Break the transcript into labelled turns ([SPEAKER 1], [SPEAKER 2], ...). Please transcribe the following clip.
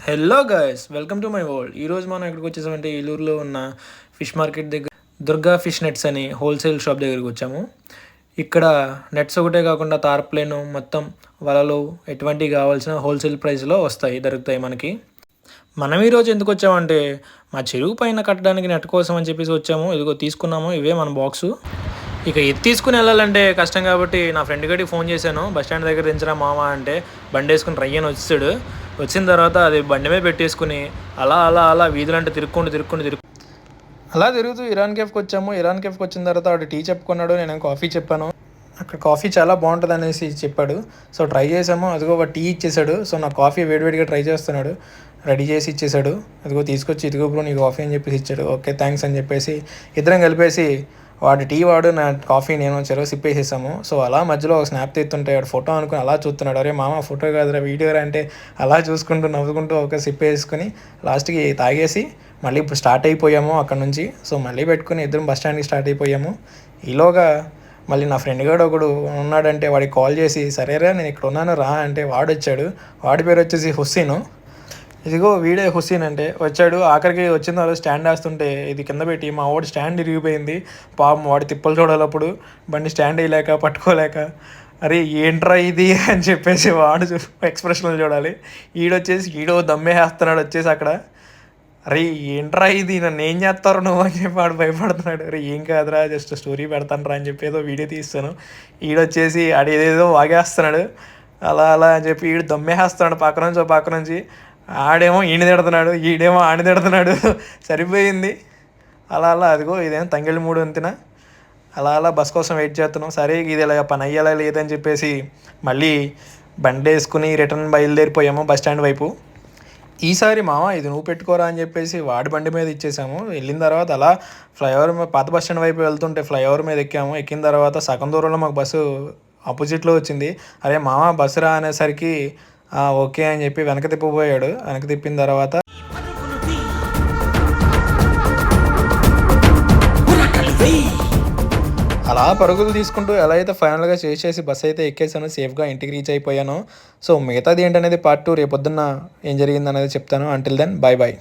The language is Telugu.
[SPEAKER 1] Hello guys, welcome to my world. ఈరోజు మనం ఎక్కడికి వచ్చేసామంటే ఏలూరులో ఉన్న ఫిష్ మార్కెట్ దగ్గర దుర్గా ఫిష్ నెట్స్ అని హోల్సేల్ షాప్ దగ్గరికి వచ్చాము. ఇక్కడ నెట్స్ ఒకటే కాకుండా తార్ప్లేను మొత్తం వలలు ఎటువంటివి కావాల్సిన హోల్సేల్ ప్రైస్లో దొరుకుతాయి మనకి. మనం ఈరోజు ఎందుకు వచ్చామంటే మా చెరువు పైన కట్టడానికి నెట్ కోసం అని చెప్పేసి వచ్చాము. ఇదిగో తీసుకున్నాము, ఇవే మన బాక్సు. ఇక ఇది తీసుకుని వెళ్ళాలంటే కష్టం కాబట్టి నా ఫ్రెండ్ గడికి ఫోన్ చేశాను. బస్ స్టాండ్ దగ్గర దించరా మామ అంటే బండి వేసుకుని రయ్యని వచ్చాడు. వచ్చిన తర్వాత అది బండి మీద పెట్టేసుకుని అలా అలా అలా వీధులంటే తిరుక్కుంటూ అలా తిరుగుతూ ఇరాన్ కేఫ్కి వచ్చాము. ఇరాన్ కేఫ్కి వచ్చిన తర్వాత వాడు టీ చెప్పుకున్నాడు, నేను కాఫీ చెప్పాను. అక్కడ కాఫీ చాలా బాగుంటుంది అనేసి చెప్పాడు. సో ట్రై చేసాము. అదిగో ఒక టీ ఇచ్చేసాడు. సో నా కాఫీ వేడివేడిగా ట్రై చేస్తున్నాడు, రెడీ చేసి ఇచ్చేసాడు. అదిగో తీసుకొచ్చి ఇదిగో బ్రో నీ కాఫీ అని చెప్పేసి ఇచ్చాడు. ఓకే థ్యాంక్స్ అని చెప్పేసి ఇద్దరం కలిపేసి వాడు టీ వాడు నా కాఫీ నేను చెరువు సిప్పేసేసాము. సో అలా మధ్యలో ఒక స్నాప్ తీస్తుంటే వాడు ఫోటో అనుకుని అలా చూస్తున్నాడు. అరే మామ ఫోటో కాదురా వీడియోరా అంటే అలా చూసుకుంటూ నవ్వుకుంటూ ఒక సిప్ వేసుకుని లాస్ట్కి తాగేసి మళ్ళీ ఇప్పుడు స్టార్ట్ అయిపోయాము అక్కడ నుంచి. సో మళ్ళీ పెట్టుకుని ఇద్దరం బస్ స్టాండ్కి స్టార్ట్ అయిపోయాము. ఈలోగా మళ్ళీ నా ఫ్రెండ్ గారు ఒకడు ఉన్నాడంటే వాడికి కాల్ చేసి సరేరా నేను ఇక్కడ ఉన్నాను రా అంటే వాడు వచ్చాడు. వాడి పేరు వచ్చేసి హుస్సేను. ఇదిగో వీడే హుస్సేన్ అంటే వచ్చాడు. ఆఖరికి వచ్చిన వాళ్ళు స్టాండ్ వేస్తుంటే ఇది కింద పెట్టి మా వాడు స్టాండ్ ఇరిగిపోయింది. పాపం వాడి తిప్పలు చూడాలప్పుడు బండి స్టాండ్ వేయలేక పట్టుకోలేక అరే ఏంట్రా ఇది అని చెప్పేసి వాడు ఎక్స్ప్రెషన్లు చూడాలి. ఈడో దమ్మేస్తున్నాడు వచ్చేసి అక్కడ. అరే ఏంట్రా ఇది నన్ను ఏం చేస్తారు నువ్వు అని చెప్పి వాడు భయపడుతున్నాడు. అరే ఏం కాదురా జస్ట్ స్టోరీ పెడతాను రా అని చెప్పి ఏదో వీడియో తీస్తాను. ఈడొచ్చేసి ఏదేదో వాగేస్తున్నాడు. అలా అలా అని చెప్పి ఈడు దమ్మేస్తున్నాడు పక్క నుంచి. ఆడేమో ఈయన తిడుతున్నాడు, ఈడేమో ఆడిని తిడుతున్నాడు. సరిపోయింది. అలా అలా అదిగో ఇదేమో తంగెళ్ళి మూడు అంతేనా. అలా అలా బస్ కోసం వెయిట్ చేస్తున్నాం. సరే ఇది ఇలా పని అయ్యేలా లేదని చెప్పేసి మళ్ళీ బండి వేసుకుని రిటర్న్ బయలుదేరిపోయాము బస్ స్టాండ్ వైపు. ఈసారి మామ ఇది నువ్వు పెట్టుకోరా అని చెప్పేసి వాడి బండి మీద ఇచ్చేసాము. వెళ్ళిన తర్వాత అలా ఫ్లైఓవర్ మీద పాత బస్ స్టాండ్ వైపు వెళ్తుంటే ఫ్లైఓవర్ మీద ఎక్కాము. ఎక్కిన తర్వాత సగం దూరంలో మాకు బస్సు ఆపోజిట్లో వచ్చింది. అరే మామ బస్సు రా అనేసరికి ఓకే అని చెప్పి వెనక తిప్పిపోయాడు. వెనక తిప్పిన తర్వాత అలా పరుగులు తీసుకుంటూ ఎలా అయితే ఫైనల్గా చేసి బస్ అయితే ఎక్కేసాను. సేఫ్గా ఇంటికి రీచ్ అయిపోయాను. సో మిగతాది ఏంటనేది పార్ట్ 2 రేపొద్దున్న ఏం జరిగిందనేది చెప్తాను. Until then by.